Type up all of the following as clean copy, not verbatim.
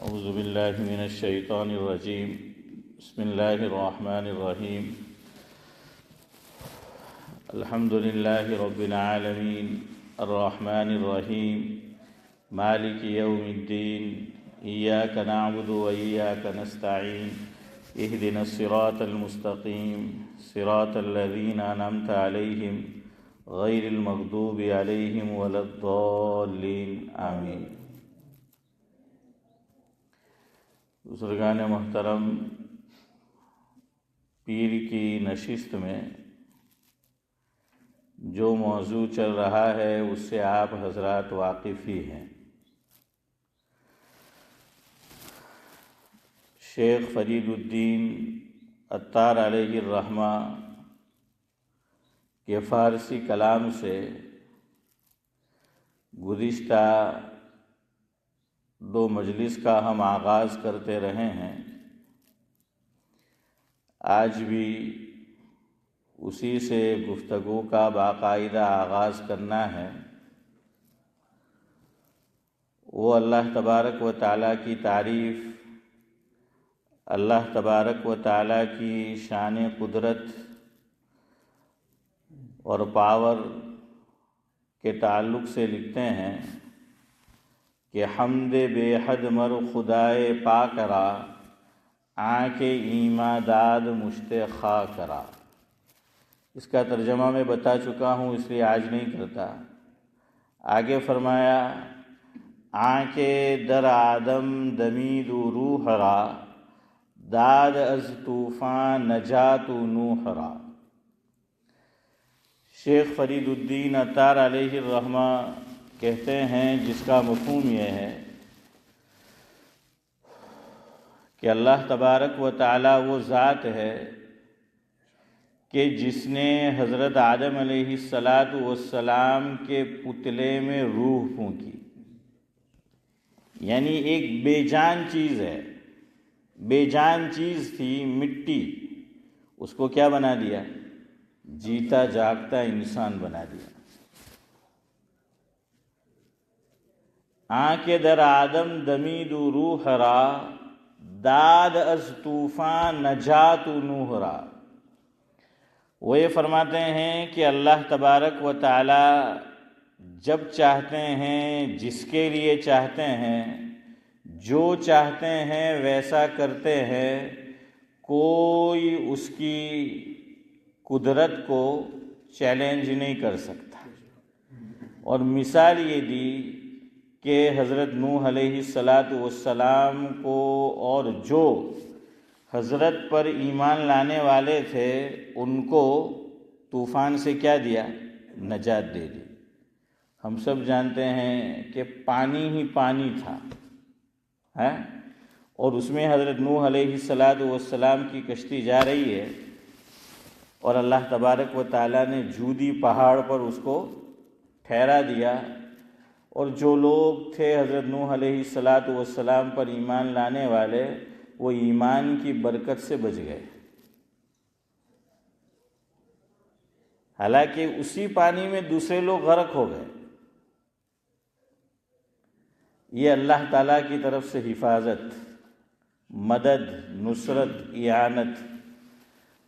اعوذ باللہ من الشیطان الرجیم بسم اللہ الرحمن الرحیم الحمد للہ رب العالمین الرحمن الرحیم مالک یوم الدین ایاک نعبد و ایاک نستعین اہدنا الصراط المستقیم صراط الذین انعمت علیہم غیر المغضوب علیہم ولا الضالین آمین۔ بزرگان محترم، پیر کی نشست میں جو موضوع چل رہا ہے اس سے آپ حضرات واقف ہی ہیں۔ شیخ فرید الدین عطار علیہ الرحمہ کے فارسی کلام سے گزشتہ 2 مجلس کا ہم آغاز کرتے رہے ہیں۔ آج بھی اسی سے گفتگو کا باقاعدہ آغاز کرنا ہے۔ وہ اللہ تبارک و تعالیٰ کی تعریف، اللہ تبارک و تعالیٰ کی شان قدرت اور پاور کے تعلق سے لکھتے ہیں کہ حمد بے حد مر خدائے پا کرا، آنکھ ایما داد مشت خواہ کرا۔ اس کا ترجمہ میں بتا چکا ہوں، اس لیے آج نہیں کرتا۔ آگے فرمایا آنکھ در آدم دمید و روح را، داد از طوفان نجات و نوح را۔ شیخ فرید الدین عطار علیہ الرحمہ کہتے ہیں، جس کا مفہوم یہ ہے کہ اللہ تبارک و تعالیٰ وہ ذات ہے کہ جس نے حضرت آدم علیہ السلام کے پتلے میں روح پھونکی، یعنی ایک بے جان چیز ہے، بے جان چیز تھی مٹی، اس کو کیا بنا دیا؟ جیتا جاگتا انسان بنا دیا۔ آنکھ در آدم دمید و روح را، داد از طوفان نجات و نوح را۔ وہ یہ فرماتے ہیں کہ اللہ تبارک و تعالی جب چاہتے ہیں، جس کے لیے چاہتے ہیں، جو چاہتے ہیں ویسا کرتے ہیں، کوئی اس کی قدرت کو چیلنج نہیں کر سکتا۔ اور مثال یہ دی کہ حضرت نوح علیہ السلام کو اور جو حضرت پر ایمان لانے والے تھے ان کو طوفان سے کیا دیا؟ نجات دے دی۔ ہم سب جانتے ہیں کہ پانی ہی پانی تھا، اور اس میں حضرت نوح علیہ السلام کی کشتی جا رہی ہے، اور اللہ تبارک و تعالیٰ نے جودی پہاڑ پر اس کو ٹھہرا دیا، اور جو لوگ تھے حضرت نوح علیہ السلام پر ایمان لانے والے، وہ ایمان کی برکت سے بچ گئے۔ حالانکہ اسی پانی میں دوسرے لوگ غرق ہو گئے۔ یہ اللہ تعالیٰ کی طرف سے حفاظت، مدد، نصرت، اعانت۔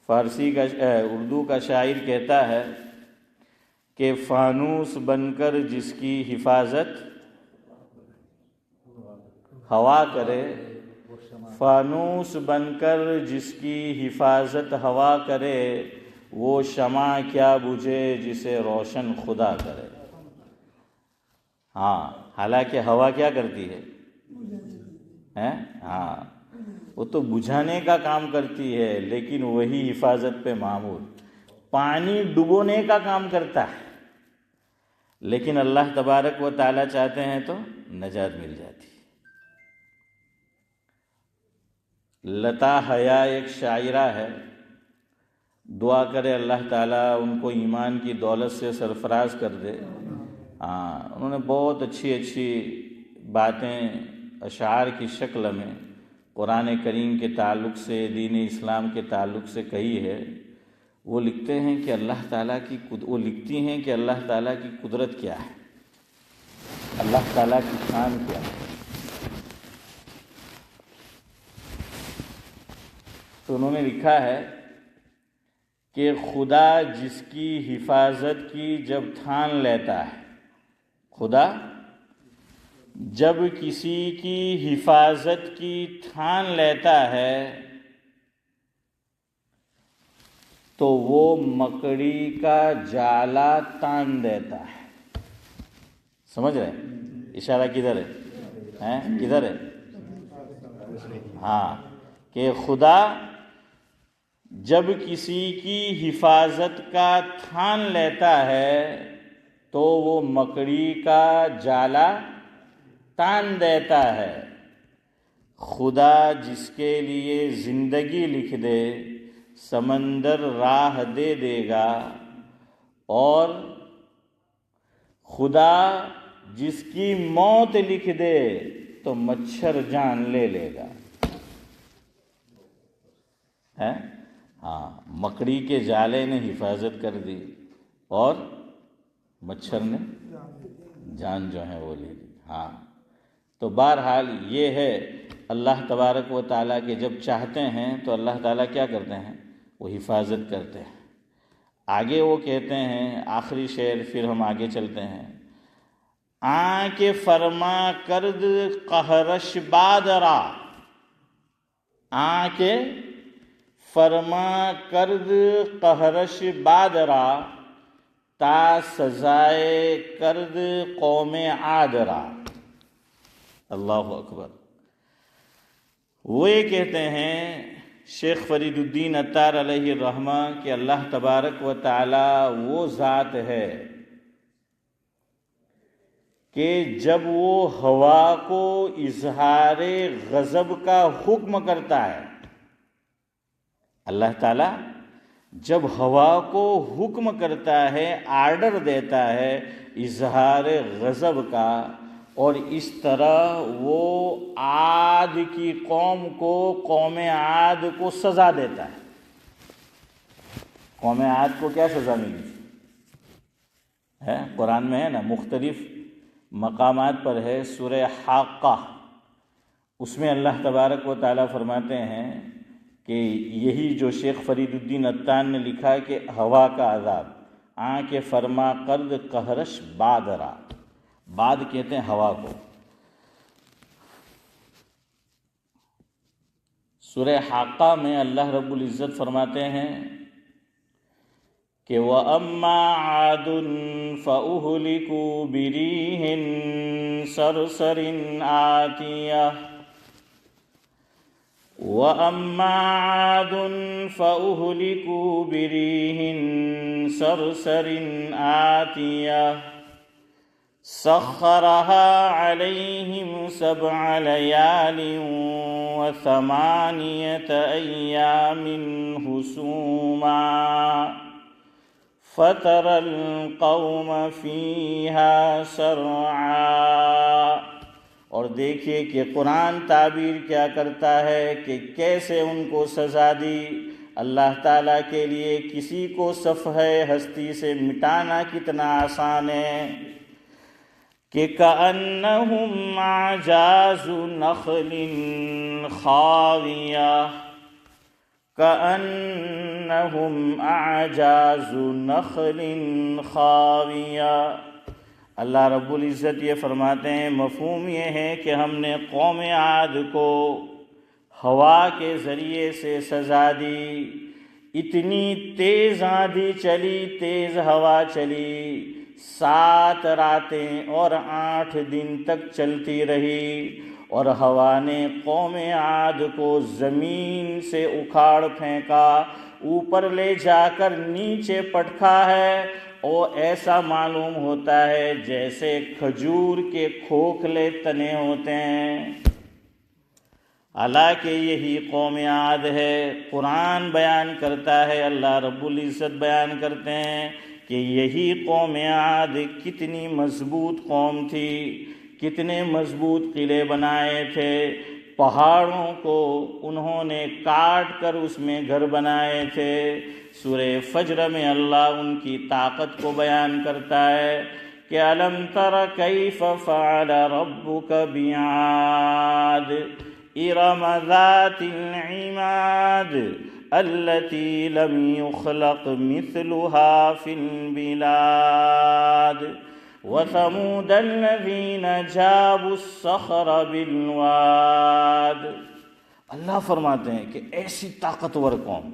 اردو کا شاعر کہتا ہے کہ فانوس بن کر جس کی حفاظت ہوا کرے، فانوس بن کر جس کی حفاظت ہوا کرے، وہ شمع کیا بجھے جسے روشن خدا کرے۔ حالانکہ ہوا کیا کرتی ہے؟ وہ تو بجھانے کا کام کرتی ہے، لیکن وہی حفاظت پہ معمول۔ پانی ڈبونے کا کام کرتا ہے، لیکن اللہ تبارک و تعالیٰ چاہتے ہیں تو نجات مل جاتی۔ لتا حیا ایک شاعرہ ہے، دعا کرے اللہ تعالیٰ ان کو ایمان کی دولت سے سرفراز کر دے۔ انہوں نے بہت اچھی باتیں اشعار کی شکل میں قرآن کریم کے تعلق سے، دین اسلام کے تعلق سے کہی ہے۔ وہ لکھتے ہیں کہ اللہ تعالیٰ کی وہ لکھتی ہیں کہ اللہ تعالیٰ کی قدرت کیا ہے، اللہ تعالیٰ کی شان کیا ہے۔ تو انہوں نے لکھا ہے کہ خدا جس کی حفاظت کی جب ٹھان لیتا ہے، خدا جب کسی کی حفاظت کی ٹھان لیتا ہے تو وہ مکڑی کا جالا تان دیتا ہے۔ سمجھ رہے ہیں؟ اشارہ کدھر ہے؟ کدھر ہے؟ ہاں، کہ خدا جب کسی کی حفاظت کا ٹھان لیتا ہے تو وہ مکڑی کا جالا تان دیتا ہے۔ خدا جس کے لیے زندگی لکھ دے سمندر راہ دے دے گا، اور خدا جس کی موت لکھ دے تو مچھر جان لے لے گا۔ ہے؟ ہاں، مکڑی کے جالے نے حفاظت کر دی اور مچھر نے جان جو ہے وہ لے لی۔ ہاں، تو بہرحال یہ ہے اللہ تبارک و تعالیٰ کے جب چاہتے ہیں تو اللہ تعالیٰ کیا کرتے ہیں؟ وہ حفاظت کرتے ہیں۔ آگے وہ کہتے ہیں آخری شعر، پھر ہم آگے چلتے ہیں۔ آنکھ فرما کرد قہرش بادرا، آنکھ فرما کرد قہرش بادرا، تا سزائے کرد قوم عادرا۔ اللہ اکبر۔ وہ یہ کہتے ہیں شیخ فرید الدین عطار علیہ الرحمہ کہ اللہ تبارک و تعالی وہ ذات ہے کہ جب وہ ہوا کو اظہار غضب کا حکم کرتا ہے، اللہ تعالی جب ہوا کو حکم کرتا ہے، آرڈر دیتا ہے اظہار غضب کا، اور اس طرح وہ عاد کی قوم کو، قوم عاد کو سزا دیتا ہے۔ قوم عاد کو کیا سزا ملی ہے؟ قرآن میں ہے نا، مختلف مقامات پر ہے، سورہ حاقہ، اس میں اللہ تبارک و تعالیٰ فرماتے ہیں کہ یہی جو شیخ فرید الدین عطار نے لکھا ہے کہ ہوا کا عذاب، آنکھ فرما کرد قہرش بادرا، بعد کہتے ہیں ہوا کو۔ سورہ حاقہ میں اللہ رب العزت فرماتے ہیں کہ وَأَمَّا عَادٌ فَأُهْلِكُوا بِرِيحٍ صَرْصَرٍ آتِيَةٍ وَأَمَّا عَادٌ فَأُهْلِكُوا بِرِيحٍ صَرْصَرٍ آتِيَةٍ سخرها عليهم 7 ليال و8 أيام حسوما فترى القوم فيها سرعا۔ اور دیکھیے کہ قرآن تعبیر کیا کرتا ہے کہ کیسے ان کو سزا دی۔ اللہ تعالیٰ کے لیے کسی کو صفحہ ہستی سے مٹانا کتنا آسان ہے کہ کأنہم اعجاز نخل خاویہ، کأنہم اعجاز نخل خاویہ۔ اللہ رب العزت یہ فرماتے ہیں، مفہوم یہ ہے کہ ہم نے قوم عاد کو ہوا کے ذریعے سے سزا دی۔ اتنی تیز آندھی چلی، تیز ہوا چلی، 7 راتیں اور 8 دن تک چلتی رہی، اور ہوا نے قوم عاد کو زمین سے اکھاڑ پھینکا، اوپر لے جا کر نیچے پٹکا ہے، اور ایسا معلوم ہوتا ہے جیسے کھجور کے کھوکھلے تنے ہوتے ہیں۔ حالانکہ یہی قوم عاد ہے۔ قرآن بیان کرتا ہے، اللہ رب العزت بیان کرتے ہیں کہ یہی قوم عاد کتنی مضبوط قوم تھی، کتنے مضبوط قلعے بنائے تھے، پہاڑوں کو انہوں نے کاٹ کر اس میں گھر بنائے تھے۔ سورہ فجر میں اللہ ان کی طاقت کو بیان کرتا ہے کہ أَلَمْ تَرَ كَيْفَ فَعَلَ رَبُّكَ بِعَادٍ ارم ذات العماد التي لم يخلق مثلها في البلاد وثمود الذين جابوا الصخر بالواد۔ اللہ فرماتے ہیں کہ ایسی طاقتور قوم،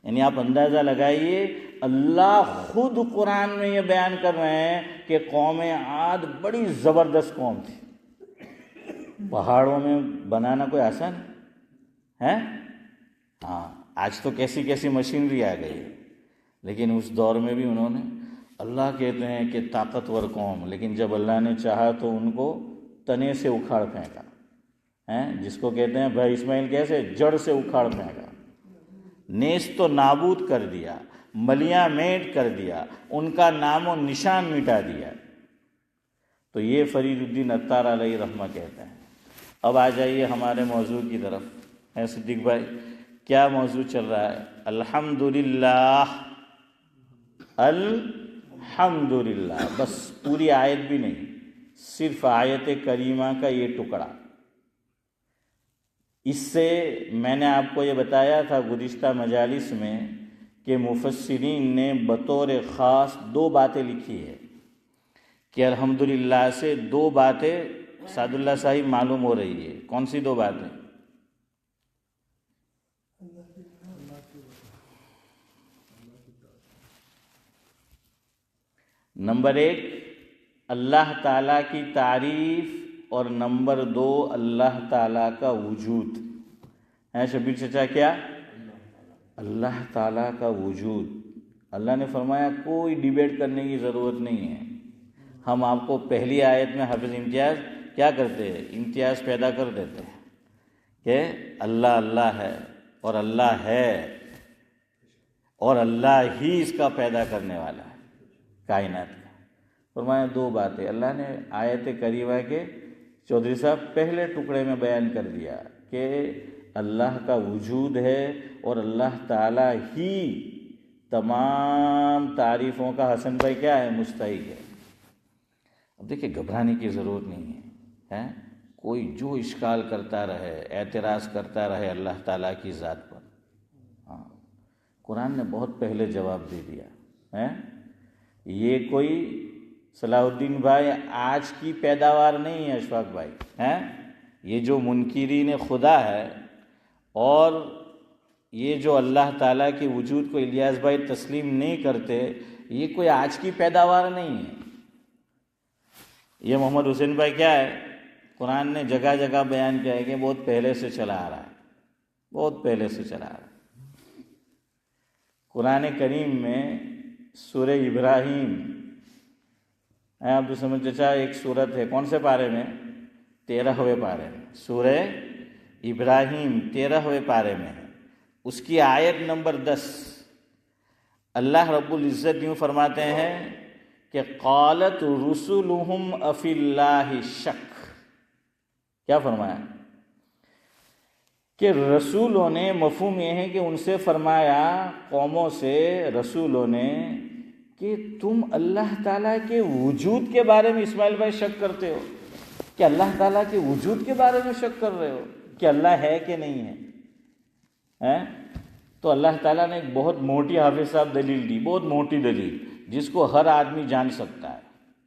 یعنی آپ اندازہ لگائیے، اللہ خود قرآن میں یہ بیان کر رہے ہیں کہ قوم عاد بڑی زبردست قوم تھی۔ پہاڑوں میں بنانا کوئی آسان ہے؟ ہاں، آج تو کیسی کیسی مشینری آ گئی ہے، لیکن اس دور میں بھی انہوں نے، اللہ کہتے ہیں کہ طاقتور قوم، لیکن جب اللہ نے چاہا تو ان کو تنے سے اکھاڑ پھینکا، جس کو کہتے ہیں بھائی اسماعیل کیسے، جڑ سے اکھاڑ پھینکا، نیست تو نابود کر دیا، ملیاں میٹ کر دیا، ان کا نام و نشان مٹا دیا۔ تو یہ فرید الدین عطار علیہ رحمہ کہتے ہیں۔ اب آ جائیے ہمارے موضوع کی طرف۔ صدیق بھائی کیا موضوع چل رہا ہے؟ الحمدللہ، الحمدللہ، بس پوری آیت بھی نہیں، صرف آیت کریمہ کا یہ ٹکڑا۔ اس سے میں نے آپ کو یہ بتایا تھا گزشتہ مجالس میں کہ مفسرین نے بطور خاص 2 باتیں لکھی ہے کہ الحمدللہ سے 2 باتیں سعد اللہ صاحب معلوم ہو رہی ہے۔ کون سی 2 باتیں؟ نمبر 1 اللہ تعالیٰ کی تعریف، اور نمبر 2 اللہ تعالیٰ کا وجود ہے۔ شبیر چچا کیا؟ اللہ تعالیٰ کا وجود۔ اللہ نے فرمایا کوئی ڈیبیٹ کرنے کی ضرورت نہیں ہے۔ ہم آپ کو پہلی آیت میں حافظ امتیاز کیا کرتے ہیں؟ امتیاز پیدا کر دیتے ہیں کہ اللہ اللہ ہے، اور اللہ ہے، اور اللہ ہی اس کا پیدا کرنے والا ہے کائنات کا۔ فرمایا 2 باتیں اللہ نے آیت کریمہ کے چودھری صاحب پہلے ٹکڑے میں بیان کر دیا کہ اللہ کا وجود ہے، اور اللہ تعالیٰ ہی تمام تعریفوں کا حسن بھائی کیا ہے؟ مستحق ہے۔ اب دیکھیں گھبرانے کی ضرورت نہیں ہے، کوئی جو اشکال کرتا رہے، اعتراض کرتا رہے اللہ تعالیٰ کی ذات پر، ہاں قرآن نے بہت پہلے جواب دے دیا ہے۔ یہ کوئی صلاح الدین بھائی آج کی پیداوار نہیں ہے اشفاق بھائی، یہ جو منکرین خدا ہے، اور یہ جو اللہ تعالیٰ کے وجود کو الیاس بھائی تسلیم نہیں کرتے، یہ کوئی آج کی پیداوار نہیں ہے۔ یہ محمد حسین بھائی کیا ہے؟ قرآن نے جگہ جگہ بیان کیا ہے کہ بہت پہلے سے چلا آ رہا ہے، بہت پہلے سے چلا آ رہا ہے۔ قرآن کریم میں سورہ ابراہیم عبدالسمد چچا ایک سورت ہے، کون سے پارے میں؟ 13ویں پارے میں، سورہ ابراہیم 13ویں پارے میں ہے، اس کی آیت نمبر 10 اللہ رب العزت یوں فرماتے ہیں کہ قالت رسلہم افی اللہ شک۔ کیا فرمایا؟ کہ رسولوں نے، مفہوم یہ ہے کہ ان سے فرمایا، قوموں سے رسولوں نے، کہ تم اللہ تعالیٰ کے وجود کے بارے میں اسماعیل بھائی شک کرتے ہو، کہ اللہ تعالیٰ کے وجود کے بارے میں شک کر رہے ہو کہ اللہ ہے کہ نہیں ہے؟ تو اللہ تعالیٰ نے ایک بہت موٹی، حافظ صاحب دلیل دی، بہت موٹی دلیل جس کو ہر آدمی جان سکتا ہے،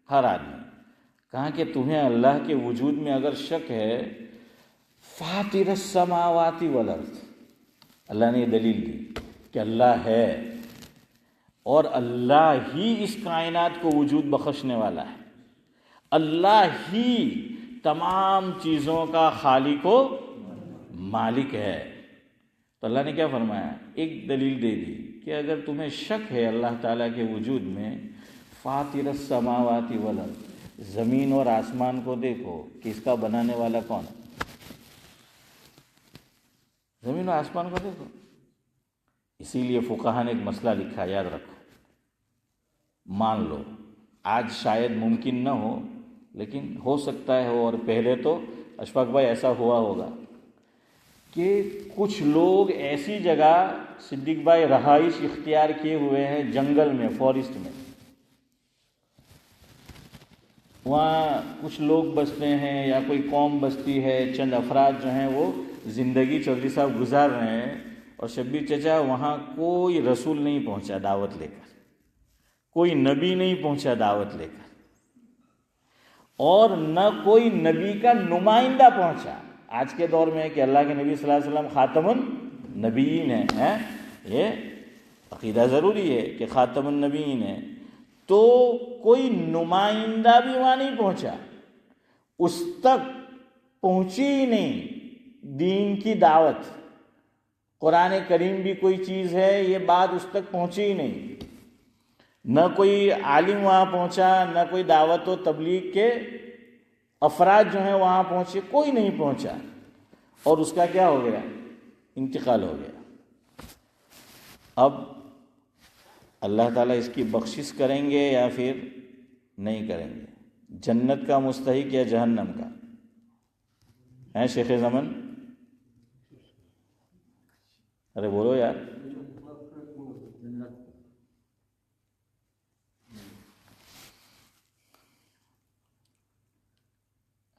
ہر آدمی۔ کہا کہ تمہیں اللہ کے وجود میں اگر شک ہے، فاطر السماوات والارض، اللہ نے یہ دلیل دی کہ اللہ ہے، اور اللہ ہی اس کائنات کو وجود بخشنے والا ہے، اللہ ہی تمام چیزوں کا خالق و مالک ہے۔ تو اللہ نے کیا فرمایا؟ ایک دلیل دے دی کہ اگر تمہیں شک ہے اللہ تعالیٰ کے وجود میں، فاطر السماوات والارض، زمین اور آسمان کو دیکھو کہ اس کا بنانے والا کون ہے، زمین و آسمان کو دیکھو۔ اسی لیے فقہا نے ایک مسئلہ لکھا، یاد رکھو، مان لو آج شاید ممکن نہ ہو، لیکن ہو سکتا ہے ہو، اور پہلے تو اشفاق بھائی ایسا ہوا ہوگا کہ کچھ لوگ ایسی جگہ صدیق بھائی رہائش اختیار کیے ہوئے ہیں، جنگل میں، فارسٹ میں، وہاں کچھ لوگ بستے ہیں یا کوئی قوم بستی ہے، چند افراد جو ہیں وہ زندگی چودھری صاحب گزار رہے ہیں، اور شبیر چچا وہاں کوئی رسول نہیں پہنچا دعوت لے کر، کوئی نبی نہیں پہنچا دعوت لے کر، اور نہ کوئی نبی کا نمائندہ پہنچا۔ آج کے دور میں کہ اللہ کے نبی صلی اللہ علیہ وسلم خاتم النبیین ہیں، یہ عقیدہ ضروری ہے کہ خاتم النبیین ہے، تو کوئی نمائندہ بھی وہاں نہیں پہنچا، اس تک پہنچی ہی نہیں دین کی دعوت۔ قرآن کریم بھی کوئی چیز ہے، یہ بات اس تک پہنچی ہی نہیں، نہ کوئی عالم وہاں پہنچا، نہ کوئی دعوت و تبلیغ کے افراد جو ہیں وہاں پہنچے، کوئی نہیں پہنچا، اور اس کا کیا ہو گیا؟ انتقال ہو گیا۔ اب اللہ تعالیٰ اس کی بخشش کریں گے یا پھر نہیں کریں گے؟ جنت کا مستحق یا جہنم کا ہے شیخ زمن؟ ارے بولو یار۔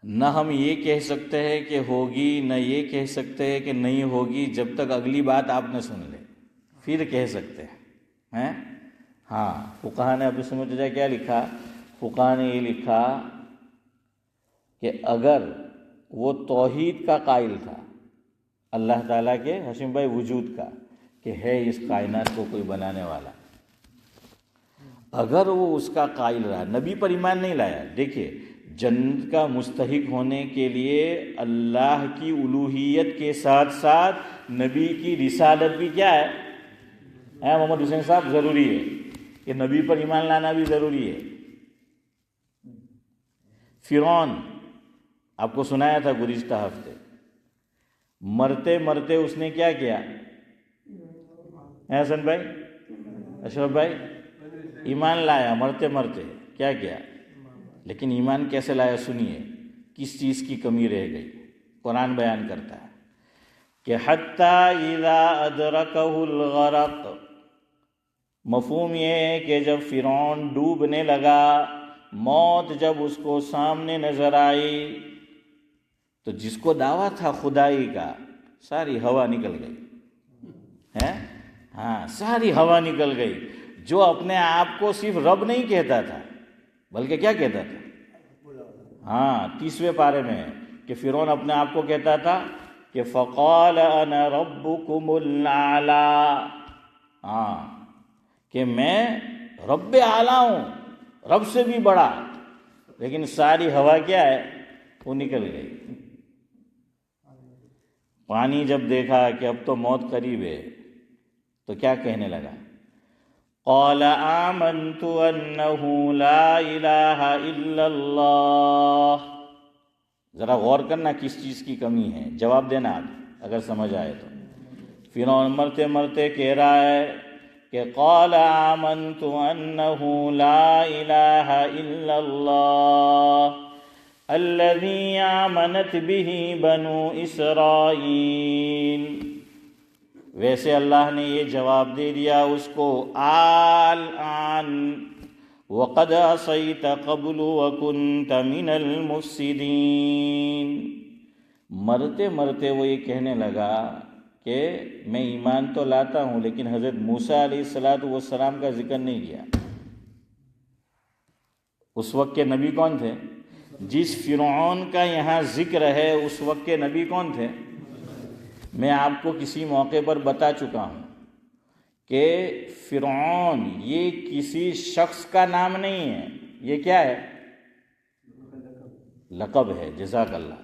نہ ہم یہ کہہ سکتے ہیں کہ ہوگی، نہ یہ کہہ سکتے ہیں کہ نہیں ہوگی، جب تک اگلی بات آپ نہ سن لیں پھر کہہ سکتے ہیں۔ ہاں، فقہا نے ابو سمجھ جائے کیا لکھا؟ فقہا نے یہ لکھا کہ اگر وہ توحید کا قائل تھا، اللہ تعالیٰ کے ہاشم بھائی وجود کا، کہ ہے اس کائنات کو کوئی بنانے والا، اگر وہ اس کا قائل رہا، نبی پر ایمان نہیں لایا۔ دیکھیے، جنت کا مستحق ہونے کے لیے اللہ کی الوہیت کے ساتھ ساتھ نبی کی رسالت بھی کیا ہے؟ محمد حسین صاحب، ضروری ہے کہ نبی پر ایمان لانا بھی ضروری ہے۔ فرعون آپ کو سنایا تھا گزشتہ ہفتے، مرتے مرتے اس نے کیا کیا؟ حسن بھائی، اشرف بھائی، ایمان لایا مرتے مرتے، کیا کیا؟ لیکن ایمان کیسے لایا؟ سنیے، کس چیز کی کمی رہ گئی؟ قرآن بیان کرتا ہے کہ حتی اذا ادرکہ الغرق، مفہوم یہ ہے کہ جب فرعون ڈوبنے لگا، موت جب اس کو سامنے نظر آئی، تو جس کو دعویٰ تھا خدائی کا، ساری ہوا نکل گئی، ساری ہوا نکل گئی۔ جو اپنے آپ کو صرف رب نہیں کہتا تھا بلکہ کیا کہتا تھا؟ 30ویں پارے میں ہے کہ فرعون اپنے آپ کو کہتا تھا کہ فقال انا ربکم الاعلی، کہ میں رب اعلیٰ ہوں، رب سے بھی بڑا، لیکن ساری ہوا کیا ہے؟ وہ نکل گئی۔ پانی جب دیکھا کہ اب تو موت قریب ہے، تو کیا کہنے لگا؟ قال آمنت انہ لا الہ الا اللہ۔ ذرا غور کرنا کس چیز کی کمی ہے، جواب دینا آپ اگر سمجھ آئے تو۔ فرعون مرتے مرتے کہہ رہا ہے کہ قال آمنت انہ لا الہ الا اللہ الذی آمنت بہ بنو اسرائیل۔ ویسے اللہ نے یہ جواب دے دیا اس کو، الآن وقد عصیت قبل وکنت من المفسدین۔ مرتے مرتے وہ یہ کہنے لگا کہ میں ایمان تو لاتا ہوں، لیکن حضرت موسیٰ علیہ السلام کا ذکر نہیں کیا۔ اس وقت کے نبی کون تھے؟ جس فرعون کا یہاں ذکر ہے اس وقت کے نبی کون تھے؟ میں آپ کو کسی موقع پر بتا چکا ہوں کہ فرعون یہ کسی شخص کا نام نہیں ہے، یہ کیا ہے؟ لقب ہے۔ جزاک اللہ،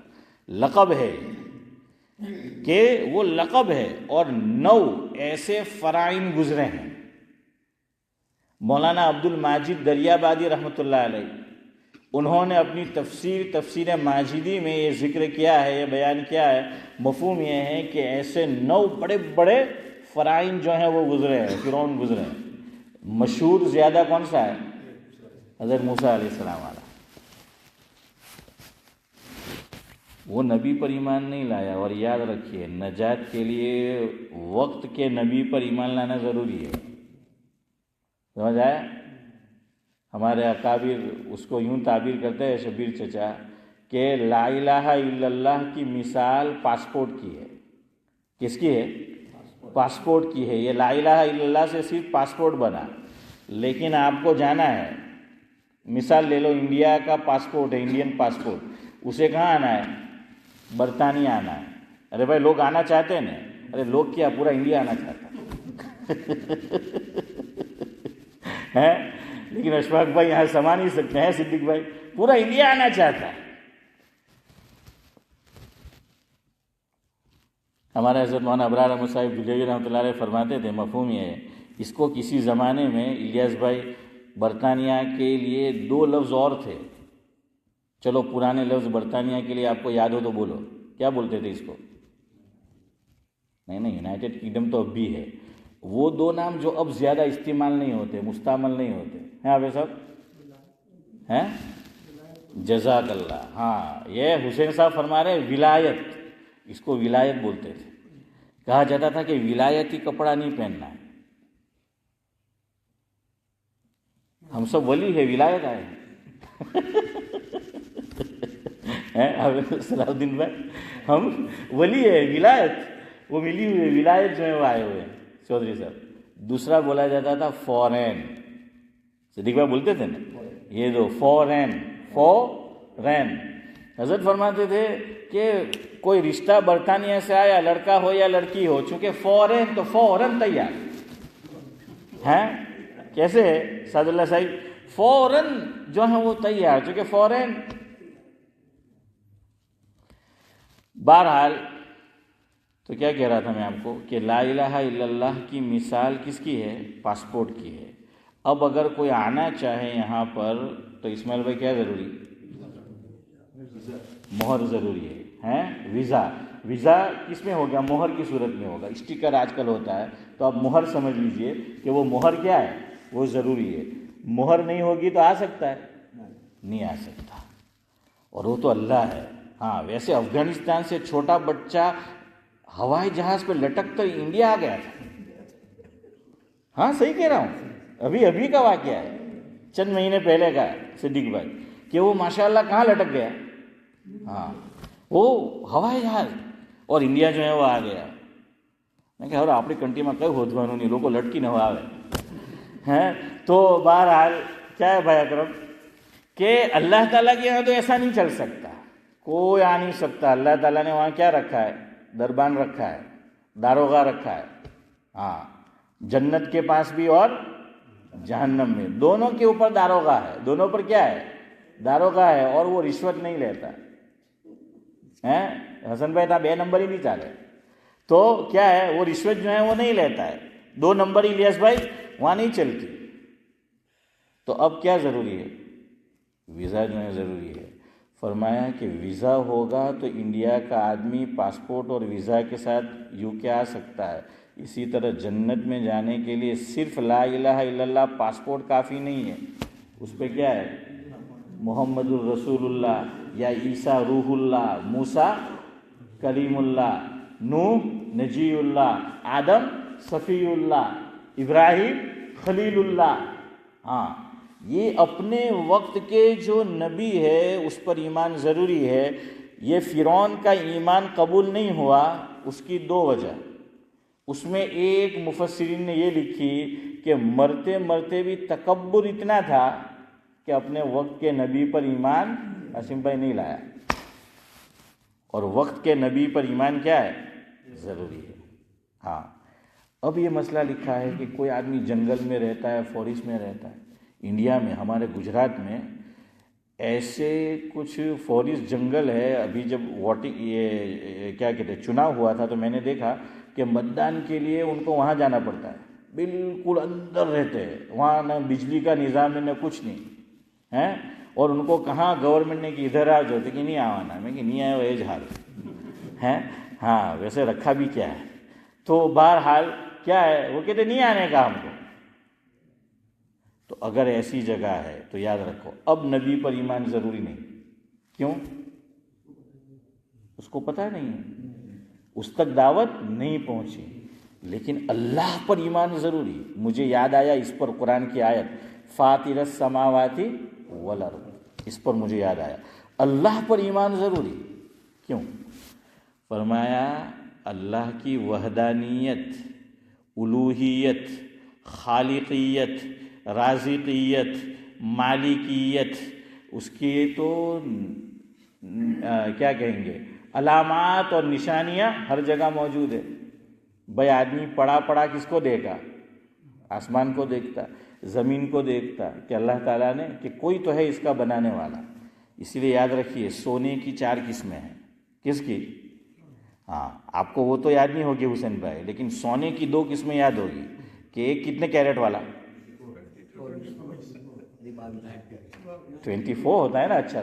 لقب ہے کہ وہ لقب ہے، اور 9 ایسے فرعون گزرے ہیں۔ مولانا عبد الماجد دریابادی رحمۃ اللہ علیہ، انہوں نے اپنی تفسیر ماجدی میں یہ ذکر کیا ہے، یہ بیان کیا ہے، مفہوم یہ ہے کہ ایسے 9 بڑے بڑے فرعون جو ہیں وہ گزرے ہیں، فرعون گزرے ہیں۔ مشہور زیادہ کون سا ہے؟ حضرت موسیٰ علیہ السلام والا۔ وہ نبی پر ایمان نہیں لایا، اور یاد رکھیے نجات کے لیے وقت کے نبی پر ایمان لانا ضروری ہے، سمجھ آیا؟ ہمارے اکابر اس کو یوں تعبیر کرتے ہیں شبیر چچا کہ لا الہ الا اللہ کی مثال پاسپورٹ کی ہے. کس کی ہے؟ پاسپورٹ کی ہے. یہ لا الہ الا اللہ سے صرف پاسپورٹ بنا، لیکن آپ کو جانا ہے. مثال لے لو، انڈیا کا پاسپورٹ ہے، انڈین پاسپورٹ، اسے کہاں آنا ہے؟ برطانیہ آنا ہے. ارے بھائی لوگ آنا چاہتے ہیں نا. ارے لوگ کیا، پورا انڈیا آنا چاہتا ہے. لیکن اشفاق بھائی یہاں سما نہیں سکتے ہیں، صدیق بھائی پورا انڈیا آنا چاہتا ہے. ہمارے حضرت مولانا ابرار احمد صاحب دہلوی رحمۃ اللہ علیہ فرماتے تھے، مفہوم یہ ہے، اس کو کسی زمانے میں الیاس بھائی برطانیہ کے لیے 2 لفظ اور تھے. چلو پرانے لفظ برطانیہ کے لیے آپ کو یاد ہو تو بولو، کیا بولتے تھے اس کو؟ نہیں، یونائٹڈ کنگڈم تو اب بھی ہے. وہ 2 نام جو اب زیادہ استعمال نہیں ہوتے، مستعمل نہیں ہوتے ہیں آپ صاحب ہیں. جزاک اللہ. ہاں، یہ حسین صاحب فرما رہے ولایت، اس کو ولایت بولتے تھے. کہا جاتا تھا کہ ولایتی کپڑا نہیں پہننا ہے. ہم سب ولی ہے، ولایت آئے ہیں. صلاح الدین بھائی ہم ولی ہے، ولایت وہ ملی ہوئی ہے، ولایت جو ہے وہ آئے ہوئے ہیں چودھری صاحب. دوسرا بولا جاتا تھا فورین. صدیق بھائی بولتے تھے نا یہ دو، فورین. حضرت فرماتے تھے کہ کوئی رشتہ برطانیہ سے آیا، لڑکا ہو یا لڑکی ہو، چونکہ فورین تو فوراً تیار ہیں. کیسے ہے سعد اللہ صاحب؟ فوراً جو ہے وہ تیار، چونکہ فورین. بہرحال تو کیا کہہ رہا تھا میں آپ کو کہ لا الہ الا اللہ کی مثال کس کی ہے؟ پاسپورٹ کی ہے. اب اگر کوئی آنا چاہے یہاں پر تو اسماعیل بھائی کیا ضروری؟ مہر ضروری ہے. ویزا کس میں ہوگا؟ مہر کی صورت میں ہوگا. اسٹیکر آج کل ہوتا ہے، تو آپ مہر سمجھ لیجئے کہ وہ مہر کیا ہے؟ وہ ضروری ہے. مہر نہیں ہوگی تو آ سکتا ہے؟ نہیں آ سکتا. اور وہ تو اللہ ہے. ہاں ویسے افغانستان سے چھوٹا بچہ ہوائی جہاز پہ لٹک کر انڈیا آ گیا تھا. ہاں صحیح کہہ رہا ہوں، ابھی کا واقعہ ہے، چند مہینے پہلے کا ہے صدیق بھائی، کہ وہ ماشاءاللہ کہاں لٹک گیا. ہاں وہ ہوائی جہاز، اور انڈیا جو ہے وہ آ گیا. میں کہا اپنی کنٹری میں کئی ہودوانوں نہیں لوگوں لٹکی نہ ہوا ہے. تو بہرحال کیا ہے بھائی اکرم کہ اللہ تعالیٰ کے یہاں تو ایسا نہیں چل سکتا، کوئی آ نہیں سکتا. اللہ تعالیٰ نے وہاں کیا رکھا ہے؟ دربان رکھا ہے، داروغہ رکھا ہے. ہاں جنت کے پاس بھی اور جہنم میں، دونوں کے اوپر داروغہ ہے. دونوں پر کیا ہے؟ داروغہ ہے. اور وہ رشوت نہیں لیتا ہے. حسن بھائی تھا 2 نمبر ہی نہیں چالے، تو کیا ہے وہ رشوت جو ہے وہ نہیں لیتا ہے. 2 نمبر الیاس بھائی وہاں نہیں چلتی. تو اب کیا ضروری ہے؟ ویزا جو ہے ضروری ہے. فرمایا کہ ویزا ہوگا تو انڈیا کا آدمی پاسپورٹ اور ویزا کے ساتھ یو کے آ سکتا ہے. اسی طرح جنت میں جانے کے لیے صرف لا الہ الا اللہ پاسپورٹ کافی نہیں ہے، اس پہ کیا ہے؟ محمد الرسول اللہ، یا عیسیٰ روح اللہ، موسیٰ کلیم اللہ، نوح نجی اللہ، آدم صفی اللہ، ابراہیم خلیل اللہ. ہاں یہ اپنے وقت کے جو نبی ہے اس پر ایمان ضروری ہے. یہ فرعون کا ایمان قبول نہیں ہوا، اس کی 2 وجہ. اس میں ایک مفسرین نے یہ لکھی کہ مرتے مرتے بھی تکبر اتنا تھا کہ اپنے وقت کے نبی پر ایمان عاصم بھائی نہیں لایا. اور وقت کے نبی پر ایمان کیا ہے؟ ضروری ہے. ہاں اب یہ مسئلہ لکھا ہے کہ کوئی آدمی جنگل میں رہتا ہے، فارسٹ میں رہتا ہے. انڈیا میں ہمارے گجرات میں ایسے کچھ فارسٹ جنگل ہے. ابھی جب ووٹنگ یہ کیا کہتے ہیں چناؤ ہوا تھا تو میں نے دیکھا کہ متدان کے لیے ان کو وہاں جانا پڑتا ہے. بالکل اندر رہتے ہیں وہاں، نہ بجلی کا نظام نہ کچھ نہیں ہے. اور ان کو کہاں گورنمنٹ نے کہ ادھر آ جاؤ کہ نہیں آوانا. میں کہ نہیں آئے وہ اجہار ہے. ہاں ویسے رکھا بھی کیا ہے. تو بہرحال کیا ہے وہ کہتے نہیں آنے کا ہم کو. تو اگر ایسی جگہ ہے تو یاد رکھو اب نبی پر ایمان ضروری نہیں. کیوں؟ اس کو پتہ نہیں ہے، اس تک دعوت نہیں پہنچی. لیکن اللہ پر ایمان ضروری. مجھے یاد آیا اس پر قرآن کی آیت، فاطر السماوات والارض. اس پر مجھے یاد آیا اللہ پر ایمان ضروری. کیوں؟ فرمایا اللہ کی وحدانیت، الوہیت، خالقیت، رازقیت، مالکیت، اس کی تو کیا کہیں گے علامات اور نشانیاں ہر جگہ موجود ہے. بھائی آدمی پڑا کس کو دیکھا؟ آسمان کو دیکھتا، زمین کو دیکھتا کہ اللہ تعالیٰ نے کہ کوئی تو ہے اس کا بنانے والا. اسی لیے یاد رکھیے سونے کی 4 قسمیں ہیں. کس کی؟ ہاں آپ کو وہ تو یاد نہیں ہوگی حسین بھائی، لیکن سونے کی 2 قسمیں یاد ہوگی کہ ایک کتنے کیرٹ والا 24 ہوتا ہے نا. اچھا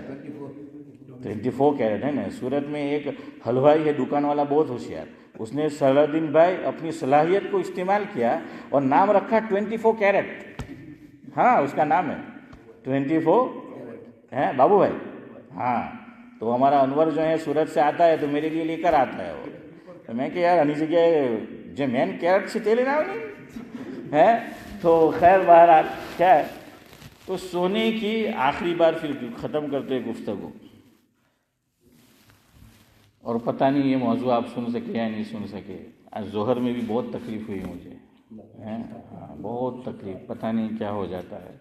24 کیرٹ ہے نا. صورت میں ایک حلوائی ہے دکان والا بہت ہوشیار، اس نے سلادین بھائی اپنی صلاحیت کو استعمال کیا اور نام رکھا 24 کیرٹ. ہاں اس کا نام ہے 24 ہے بابو بھائی. ہاں تو ہمارا انور جو ہے سورت سے آتا ہے تو میرے لیے لے کر آتا ہے وہ. تو میں کہ یار انیس کے جو مین کیرٹ سے تیلے نہ ہے. تو خیر بہرحال کیا ہے تو سونے کی آخری بار پھر ختم کرتے گفتگو. اور پتہ نہیں یہ موضوع آپ سن سکے یا نہیں سن سکے. آج ظہر میں بھی بہت تکلیف ہوئی مجھے، بہت تکلیف، پتہ نہیں کیا ہو جاتا ہے.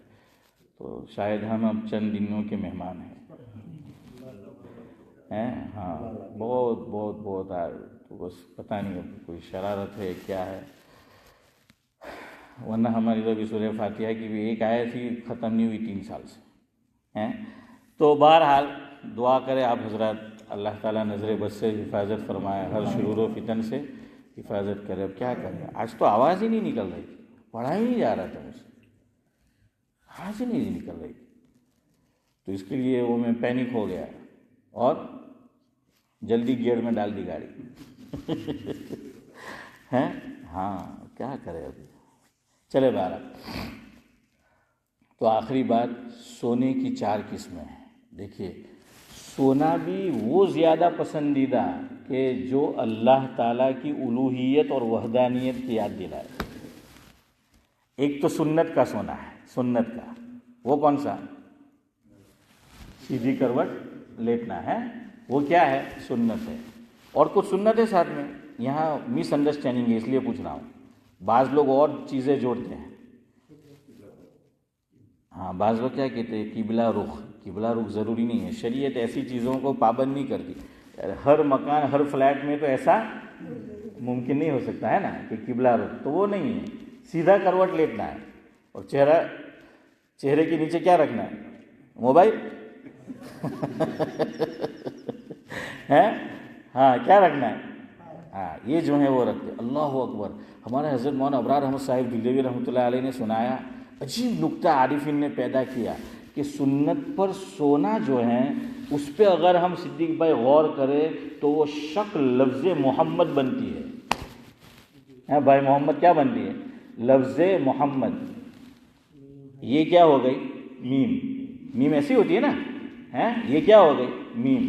تو شاید ہم اب چند دنوں کے مہمان ہیں. ہاں بہت بہت بہت تو بس پتہ نہیں اب کوئی شرارت ہے کیا ہے. ورنہ ہماری تو بھی سورہ فاتحہ کی بھی ایک آیت تھی ختم نہیں ہوئی 3 سال سے. تو بہرحال دعا کرے آپ حضرات اللہ تعالیٰ نظر بد سے حفاظت فرمائے، ہر شرور و فتن سے حفاظت کرے. اب کیا کریں، آج تو آواز ہی نہیں نکل رہی تھی، پڑھا ہی نہیں جا رہا تھا مجھ سے، آواز ہی نہیں نکل رہی تھی. تو اس کے لیے وہ میں پینک ہو گیا اور جلدی گیئر میں ڈال دی گاڑی. ہاں کیا کرے ابھی. چلے 12. تو آخری بات سونے کی 4 قسمیں ہیں. دیکھیے سونا بھی وہ زیادہ پسندیدہ کہ جو اللہ تعالیٰ کی الوہیت اور وحدانیت کی یاد دلائے. ایک تو سنت کا سونا ہے، سنت کا وہ کون سا؟ سیدھی کروٹ لیٹنا ہے، وہ کیا ہے؟ سنت ہے. اور کچھ سنت ہے ساتھ میں. یہاں مس انڈرسٹینڈنگ ہے اس لیے پوچھ رہا ہوں. بعض لوگ اور چیزیں جوڑتے ہیں. ہاں بعض لوگ کیا کہتے ہیں قبلہ رخ. قبلہ رخ ضروری نہیں ہے. شریعت ایسی چیزوں کو پابند نہیں کرتی. ہر مکان ہر فلیٹ میں تو ایسا ممکن نہیں ہو سکتا ہے نا کہ قبلہ رخ، تو وہ نہیں ہے. سیدھا کروٹ لیٹنا ہے اور چہرے کے نیچے کیا رکھنا ہے؟ موبائل. ہاں کیا رکھنا ہے؟ ہاں یہ جو ہے وہ رکھتے. اللہ اکبر. ہمارے حضرت مولانا ابرار احمد صاحب دہلوی رحمۃ اللہ علیہ نے سنایا، عجیب نکتہ عارفین نے پیدا کیا کہ سنت پر سونا جو ہے اس پہ اگر ہم صدیق بھائی غور کریں تو وہ شک لفظ محمد بنتی ہے. بھائی محمد کیا بنتی ہے؟ لفظ محمد. یہ کیا ہو گئی؟ میم ایسی ہوتی ہے نا. یہ کیا ہو گئی؟ میم.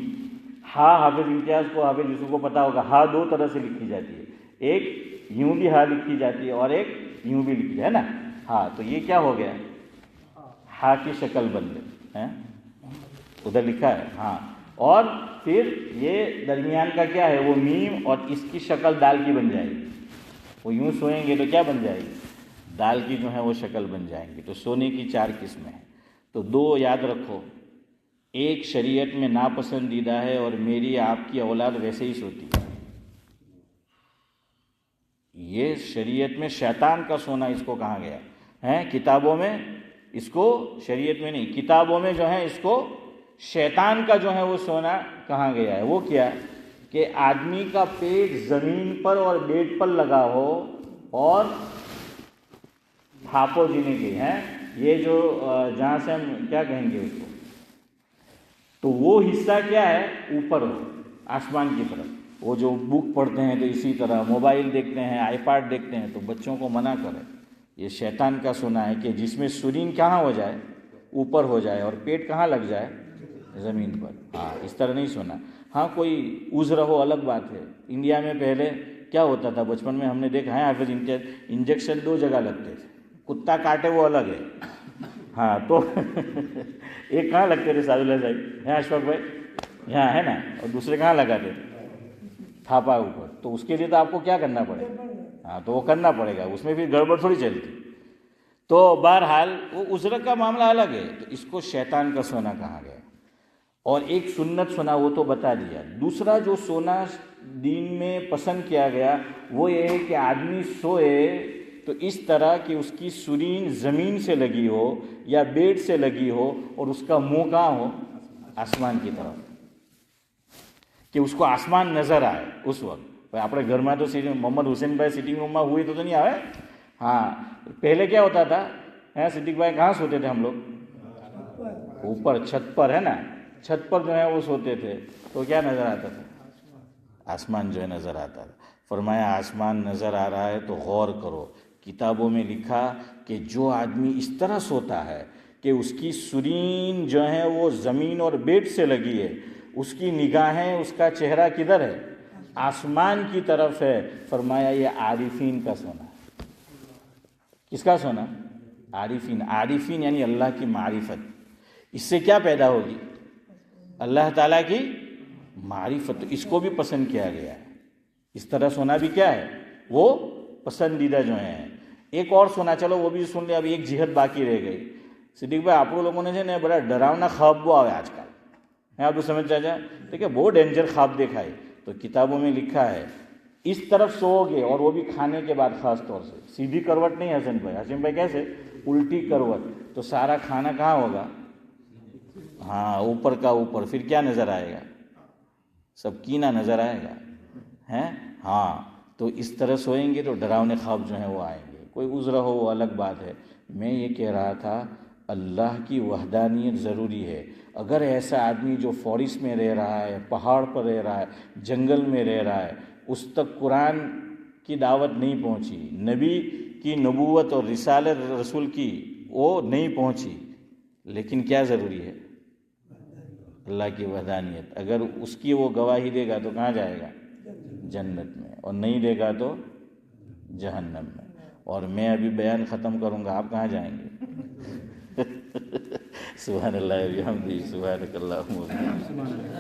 ہاں حافظ امتیاز کو، حافظ یوسف کو پتا ہوگا، ہاں 2 طرح سے لکھی جاتی ہے. ایک یوں بھی ہاں لکھی جاتی ہے اور ایک یوں بھی لکھی ہے نا. ہاں تو یہ کیا ہو گیا؟ ہاں کی شکل بن گئی. ادھر لکھا ہے ہاں. اور پھر یہ درمیان کا کیا ہے؟ وہ میم، اور اس کی شکل دال کی بن جائے گی. وہ یوں سوئیں گے تو کیا بن جائے گی؟ دال کی جو ہے وہ شکل بن جائیں گی. تو سونے کی 4 قسمیں ہیں. تو 2 یاد رکھو. ایک شریعت میں ناپسندیدہ ہے اور میری آپ کی اولاد ویسے ہی سوتی ہے. یہ شریعت میں شیطان کا سونا اس کو کہا گیا ہے. کتابوں میں اس کو، شریعت میں نہیں، کتابوں میں جو ہے اس کو شیطان کا جو ہے وہ سونا کہا گیا ہے. وہ کیا کہ آدمی کا پیٹ زمین پر اور بیڈ پر لگا ہو اور تھاپو جینے کی ہے. یہ جو جہاں سے ہم کیا کہیں گے اس کو، تو وہ حصہ کیا ہے؟ اوپر ہو آسمان کی طرف. وہ جو بک پڑھتے ہیں تو اسی طرح موبائل دیکھتے ہیں، آئی پیڈ دیکھتے ہیں، تو بچوں کو منع کرے. یہ شیطان کا سونا ہے کہ جس میں سرین کہاں ہو جائے؟ اوپر ہو جائے، اور پیٹ کہاں لگ جائے؟ زمین پر. ہاں اس طرح نہیں سونا. ہاں کوئی عذر ہو الگ بات ہے. انڈیا میں پہلے کیا ہوتا تھا بچپن میں ہم نے دیکھا ہے حافظ، انجیکشن 2 جگہ لگتے تھے. کتا کاٹے وہ الگ ہے، ہاں تو ایک کہاں لگتے تھے سعد اللہ صاحب؟ یہاں اشفاق بھائی یہاں ہے نا، اور دوسرے کہاں لگاتے تھے؟ تھاپا اوپر. تو اس کے لیے تو آپ کو کیا کرنا پڑے گا؟ ہاں تو وہ کرنا پڑے گا، اس میں پھر گڑبڑ تھوڑی چلتی. تو بہرحال وہ عذر کا معاملہ الگ ہے. تو اس کو شیطان کا سونا کہا گیا. اور ایک سنت سونا وہ تو بتا دیا. دوسرا جو سونا دین میں پسند کیا گیا وہ یہ ہے کہ آدمی سوئے تو اس طرح کہ اس کی سرین زمین سے لگی ہو یا بیڈ سے لگی ہو اور اس کا منہ کہاں ہو؟ آسمان کی طرف، کہ اس کو آسمان نظر آئے اس وقت. اپنے گھر میں تو محمد حسین بھائی سٹنگ روم میں ہوئی تو نہیں آئے. ہاں پہلے کیا ہوتا تھا؟ صدیق بھائی کہاں سوتے تھے ہم لوگ؟ اوپر چھت پر، ہے نا. چھت پر جو ہے وہ سوتے تھے تو کیا نظر آتا تھا؟ آسمان جو ہے نظر آتا تھا. فرمایا آسمان نظر آ رہا ہے تو غور کرو. کتابوں میں لکھا کہ جو آدمی اس طرح سوتا ہے کہ اس کی سرین جو ہے وہ زمین اور بیڈ سے لگی ہے، اس کی نگاہیں، اس کا چہرہ کدھر ہے؟ آسمان کی طرف ہے. فرمایا یہ عارفین کا سونا ہے. کس کا سونا؟ عارفین. عارفین یعنی اللہ کی معرفت. اس سے کیا پیدا ہوگی؟ اللہ تعالیٰ کی معرفت. اس کو بھی پسند کیا گیا ہے. اس طرح سونا بھی کیا ہے؟ وہ پسندیدہ جو ہیں. ایک اور سونا، چلو وہ بھی سن لیا. ابھی ایک جہت باقی رہ گئی. صدیق بھائی آپ لوگوں نے جو ہے بڑا ڈراؤنا خواب وہ آئے آج کل ہے، آپ کو سمجھ جائے ٹھیک ہے، بہت ڈینجر خواب دیکھا ہے. تو کتابوں میں لکھا ہے اس طرف سو گے، اور وہ بھی کھانے کے بعد، خاص طور سے سیدھی کروٹ نہیں. حسن بھائی، حسن بھائی کیسے؟ الٹی کروٹ. تو سارا کھانا کہاں ہوگا؟ ہاں اوپر کا اوپر. پھر کیا نظر آئے گا؟ سب کینہ نظر آئے گا ہیں. ہاں تو اس طرح سوئیں گے تو ڈراؤنے خواب جو ہیں وہ آئیں گے. کوئی عذر ہو وہ الگ بات ہے. میں یہ کہہ رہا تھا اللہ کی وحدانیت ضروری ہے. اگر ایسا آدمی جو فارسٹ میں رہ رہا ہے، پہاڑ پر رہ رہا ہے، جنگل میں رہ رہا ہے، اس تک قرآن کی دعوت نہیں پہنچی، نبی کی نبوت اور رسالت رسول کی وہ نہیں پہنچی، لیکن کیا ضروری ہے؟ اللہ کی وحدانیت. اگر اس کی وہ گواہی دے گا تو کہاں جائے گا؟ جنت میں. اور نہیں دے گا تو جہنم میں. اور میں ابھی بیان ختم کروں گا، آپ کہاں جائیں گے؟ سبحان اللہ و بحمدہ، سبحانک اللہم و بحمدک.